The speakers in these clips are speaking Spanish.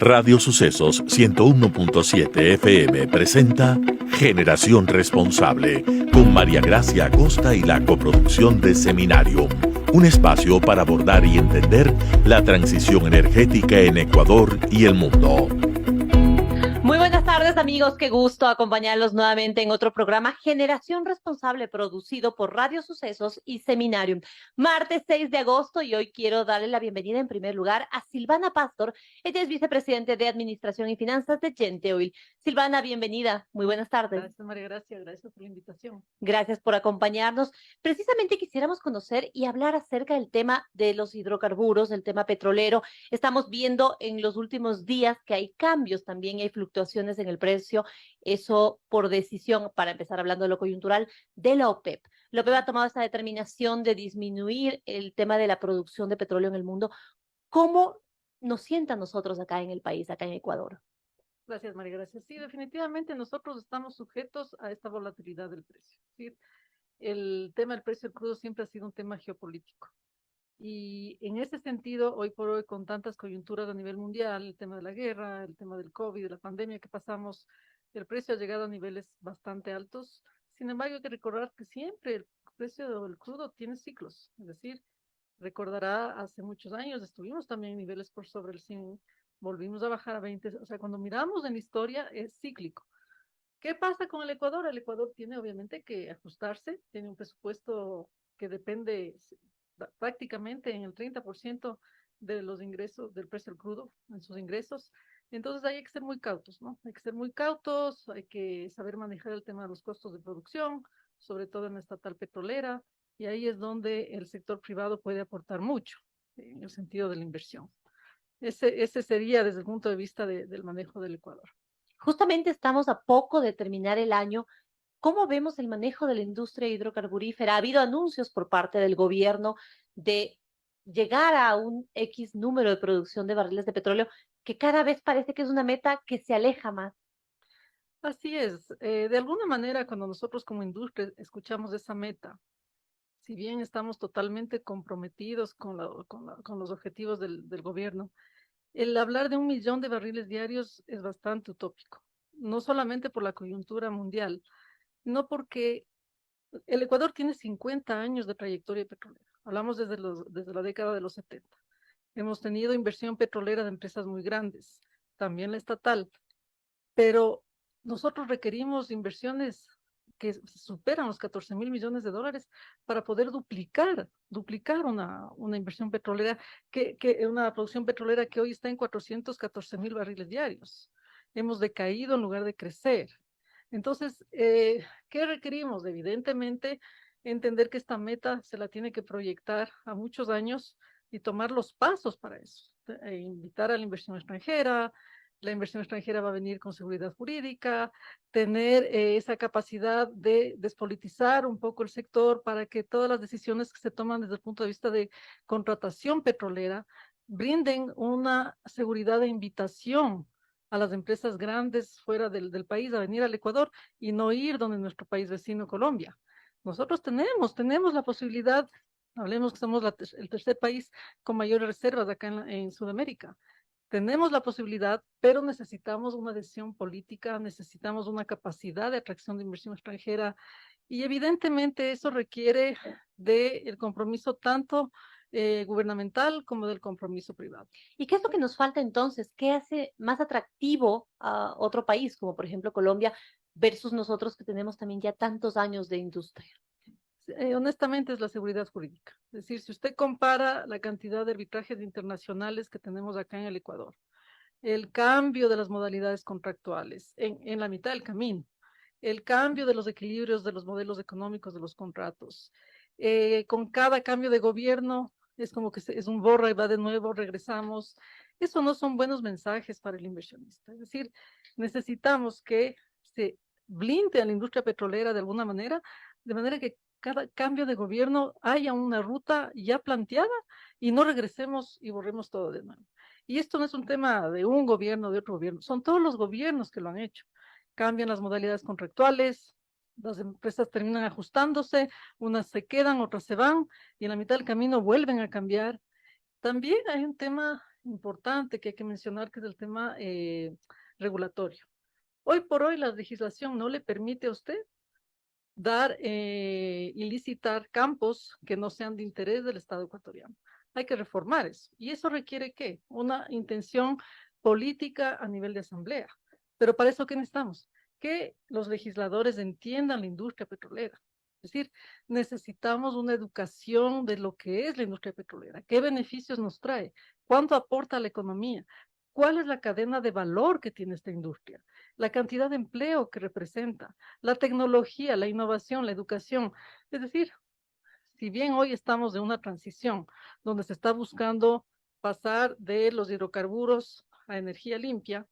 Radio Sucesos 101.7 FM presenta Generación Responsable con María Gracia Acosta y la coproducción de Seminarium, un espacio para abordar y entender la transición energética en Ecuador y el mundo. Muy buenas tardes, amigos, qué gusto acompañarlos nuevamente en otro programa Generación Responsable, producido por Radio Sucesos y Seminarium. Martes 6 de agosto, y hoy quiero darle la bienvenida en primer lugar a Silvana Pastor. Ella es vicepresidente de Administración y Finanzas de Gente Oil. Silvana, bienvenida, muy buenas tardes. Gracias, María Gracia, gracias por la invitación. Gracias por acompañarnos. Precisamente quisiéramos conocer y hablar acerca del tema de los hidrocarburos, del tema petrolero. Estamos viendo en los últimos días que hay cambios también, hay fluctuaciones en el precio, eso por decisión, para empezar hablando de lo coyuntural, de la OPEP. La OPEP ha tomado esta determinación de disminuir el tema de la producción de petróleo en el mundo. ¿Cómo nos sienta a nosotros acá en el país, acá en Ecuador? Gracias, María Gracia. Sí, definitivamente nosotros estamos sujetos a esta volatilidad del precio. Es decir, el tema del precio del crudo siempre ha sido un tema geopolítico. Y en ese sentido, hoy por hoy, con tantas coyunturas a nivel mundial, el tema de la guerra, el tema del COVID, de la pandemia que pasamos, el precio ha llegado a niveles bastante altos. Sin embargo, hay que recordar que siempre el precio del crudo tiene ciclos. Es decir, recordará, hace muchos años estuvimos también en niveles por sobre el 100, volvimos a bajar a 20. O sea, cuando miramos en la historia, es cíclico. ¿Qué pasa con el Ecuador? El Ecuador tiene obviamente que ajustarse, tiene un presupuesto que depende prácticamente en el 30% de los ingresos, del precio del crudo, en sus ingresos. Entonces hay que ser muy cautos, ¿no? Hay que ser muy cautos, hay que saber manejar el tema de los costos de producción, sobre todo en la estatal petrolera, y ahí es donde el sector privado puede aportar mucho, en el sentido de la inversión. Ese sería desde el punto de vista del manejo del Ecuador. Justamente estamos a poco de terminar el año. ¿Cómo vemos el manejo de la industria hidrocarburífera? Ha habido anuncios por parte del gobierno de llegar a un X número de producción de barriles de petróleo, que cada vez parece que es una meta que se aleja más. Así es. De alguna manera, cuando nosotros como industria escuchamos esa meta, si bien estamos totalmente comprometidos con los objetivos del gobierno, el hablar de 1 millón de barriles diarios es bastante utópico, no solamente por la coyuntura mundial, no porque el Ecuador tiene 50 años de trayectoria petrolera. Hablamos desde la década de los 70. Hemos tenido inversión petrolera de empresas muy grandes, también la estatal, pero nosotros requerimos inversiones que superan los 14.000 millones de dólares para poder duplicar una inversión petrolera, una producción petrolera que hoy está en 414.000 barriles diarios. Hemos decaído en lugar de crecer. Entonces, ¿qué requerimos? Evidentemente, entender que esta meta se la tiene que proyectar a muchos años y tomar los pasos para eso. Invitar a la inversión extranjera. La inversión extranjera va a venir con seguridad jurídica, tener esa capacidad de despolitizar un poco el sector para que todas las decisiones que se toman desde el punto de vista de contratación petrolera brinden una seguridad de invitación a las empresas grandes fuera del país a venir al Ecuador y no ir donde nuestro país vecino, Colombia. Nosotros tenemos la posibilidad, hablemos que somos el tercer país con mayores reservas acá en Sudamérica. Tenemos la posibilidad, pero necesitamos una decisión política, necesitamos una capacidad de atracción de inversión extranjera y evidentemente eso requiere del compromiso tanto gubernamental como del compromiso privado. ¿Y qué es lo que nos falta entonces? ¿Qué hace más atractivo a otro país, como por ejemplo Colombia, versus nosotros que tenemos también ya tantos años de industria? Honestamente es la seguridad jurídica. Es decir, si usted compara la cantidad de arbitrajes internacionales que tenemos acá en el Ecuador, el cambio de las modalidades contractuales en la mitad del camino, el cambio de los equilibrios de los modelos económicos de los contratos, con cada cambio de gobierno es como que es un borra y va de nuevo, regresamos. Eso no son buenos mensajes para el inversionista. Es decir, necesitamos que se blinde a la industria petrolera de alguna manera, de manera que cada cambio de gobierno haya una ruta ya planteada y no regresemos y borremos todo de nuevo. Y esto no es un tema de un gobierno, de otro gobierno, son todos los gobiernos que lo han hecho. Cambian las modalidades contractuales, las empresas terminan ajustándose, unas se quedan, otras se van, y en la mitad del camino vuelven a cambiar. También hay un tema importante que hay que mencionar, que es el tema regulatorio. Hoy por hoy la legislación no le permite a usted dar y licitar campos que no sean de interés del Estado ecuatoriano. Hay que reformar eso. ¿Y eso requiere qué? Una intención política a nivel de asamblea. Pero para eso, ¿qué necesitamos? Que los legisladores entiendan la industria petrolera. Es decir, necesitamos una educación de lo que es la industria petrolera, qué beneficios nos trae, cuánto aporta a la economía, cuál es la cadena de valor que tiene esta industria, la cantidad de empleo que representa, la tecnología, la innovación, la educación. Es decir, si bien hoy estamos de una transición donde se está buscando pasar de los hidrocarburos a energía limpia,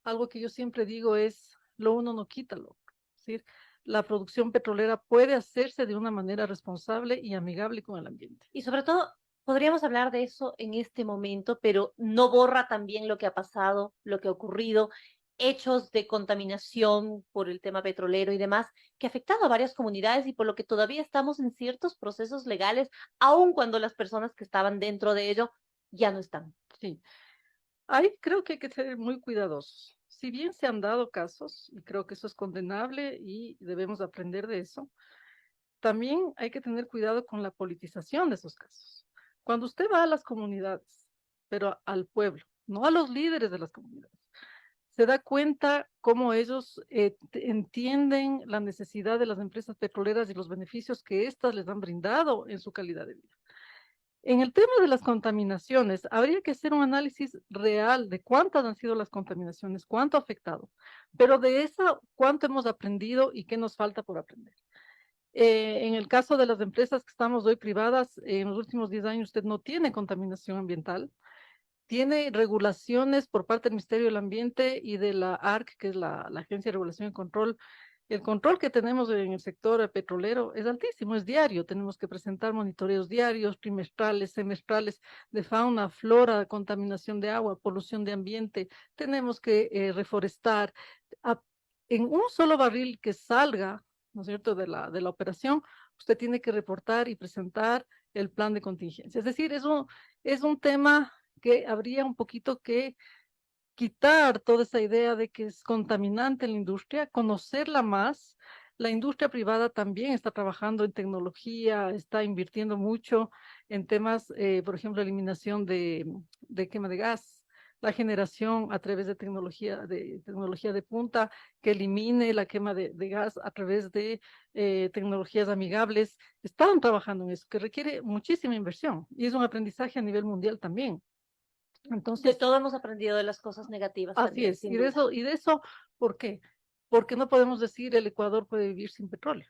algo que yo siempre digo es, lo uno no quita lo otro. Es decir, la producción petrolera puede hacerse de una manera responsable y amigable con el ambiente. Y sobre todo, podríamos hablar de eso en este momento, pero no borra también lo que ha pasado, lo que ha ocurrido, hechos de contaminación por el tema petrolero y demás, que ha afectado a varias comunidades y por lo que todavía estamos en ciertos procesos legales, aun cuando las personas que estaban dentro de ello ya no están. Sí, ahí creo que hay que ser muy cuidadosos. Si bien se han dado casos, y creo que eso es condenable y debemos aprender de eso, también hay que tener cuidado con la politización de esos casos. Cuando usted va a las comunidades, pero al pueblo, no a los líderes de las comunidades, se da cuenta cómo ellos entienden la necesidad de las empresas petroleras y los beneficios que éstas les han brindado en su calidad de vida. En el tema de las contaminaciones, habría que hacer un análisis real de cuántas han sido las contaminaciones, cuánto ha afectado, pero de esa, cuánto hemos aprendido y qué nos falta por aprender. En el caso de las empresas que estamos hoy privadas, en los últimos 10 años usted no tiene contaminación ambiental, tiene regulaciones por parte del Ministerio del Ambiente y de la ARC, que es la Agencia de Regulación y Control. El control que tenemos en el sector petrolero es altísimo, es diario. Tenemos que presentar monitoreos diarios, trimestrales, semestrales de fauna, flora, contaminación de agua, polución de ambiente. Tenemos que reforestar. A- en un solo barril que salga, ¿no es cierto?, de la operación, usted tiene que reportar y presentar el plan de contingencia. Es decir, es un tema que habría un poquito que quitar toda esa idea de que es contaminante la industria, conocerla más. La industria privada también está trabajando en tecnología, está invirtiendo mucho en temas, por ejemplo, eliminación de quema de gas, la generación a través de tecnología de punta que elimine la quema de gas a través de tecnologías amigables. Están trabajando en eso, que requiere muchísima inversión y es un aprendizaje a nivel mundial también. De Entonces, todo hemos aprendido de las cosas negativas así también, es. sin duda. Y de eso, ¿por qué? Porque no podemos decir el Ecuador puede vivir sin petróleo.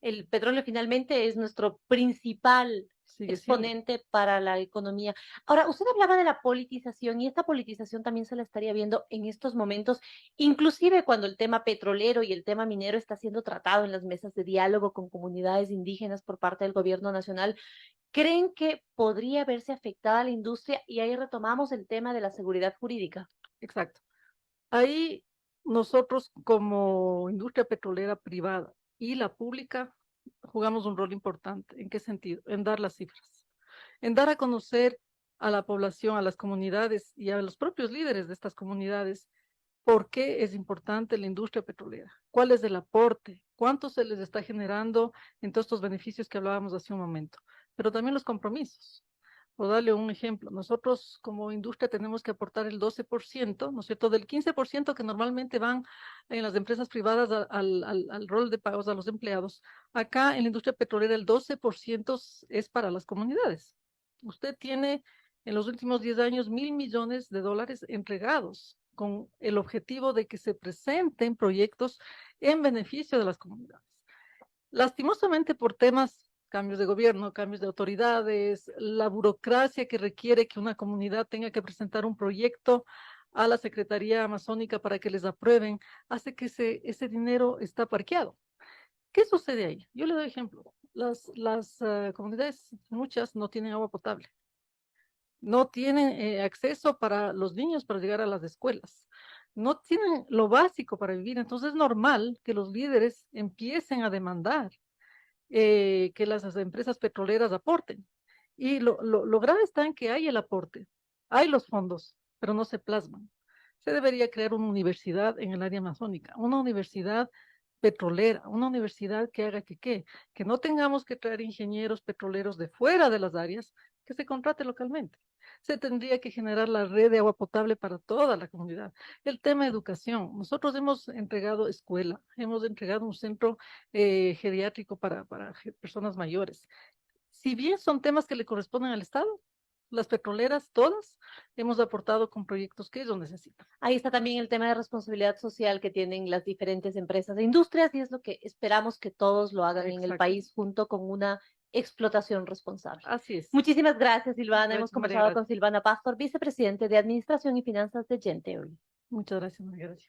El petróleo finalmente es nuestro principal Sigue siendo. exponente para la economía. Ahora, usted hablaba de la politización y esta politización también se la estaría viendo en estos momentos, inclusive cuando el tema petrolero y el tema minero está siendo tratado en las mesas de diálogo con comunidades indígenas por parte del gobierno nacional. ¿Creen que podría verse afectada la industria? Y ahí retomamos el tema de la seguridad jurídica. Exacto. Ahí nosotros como industria petrolera privada y la pública jugamos un rol importante. ¿En qué sentido? En dar las cifras, en dar a conocer a la población, a las comunidades y a los propios líderes de estas comunidades por qué es importante la industria petrolera, cuál es el aporte, cuánto se les está generando en todos estos beneficios que hablábamos hace un momento, pero también los compromisos. Por darle un ejemplo, nosotros como industria tenemos que aportar el 12%, ¿no es cierto?, del 15% que normalmente van en las empresas privadas al rol de pagos a los empleados. Acá en la industria petrolera el 12% es para las comunidades. Usted tiene en los últimos 10 años $1.000 millones entregados con el objetivo de que se presenten proyectos en beneficio de las comunidades. Lastimosamente por temas, cambios de gobierno, cambios de autoridades, la burocracia que requiere que una comunidad tenga que presentar un proyecto a la Secretaría Amazónica para que les aprueben, hace que ese dinero está parqueado. ¿Qué sucede ahí? Yo le doy ejemplo. Las comunidades, muchas no tienen agua potable, no tienen acceso para los niños para llegar a las escuelas, no tienen lo básico para vivir. Entonces es normal que los líderes empiecen a demandar que las empresas petroleras aporten. Y lo grave está en que hay el aporte, Hay los fondos, pero no se plasman. Se debería crear una universidad en el área amazónica, una universidad petrolera, una universidad que haga que no tengamos que traer ingenieros petroleros de fuera de las áreas, que se contrate localmente. Se tendría que generar la red de agua potable para toda la comunidad. El tema de educación. Nosotros hemos entregado escuela, hemos entregado un centro geriátrico para personas mayores. Si bien son temas que le corresponden al Estado, las petroleras, todas, hemos aportado con proyectos que ellos necesitan. Ahí está también el tema de responsabilidad social que tienen las diferentes empresas e industrias y es lo que esperamos que todos lo hagan en el Exacto. país junto con una explotación responsable. Así es. Muchísimas gracias, Silvana. Gracias, Hemos María conversado con Gracia. Silvana Pastor, vicepresidente de Administración y Finanzas de Genteoil. Muchas gracias, María Gracia.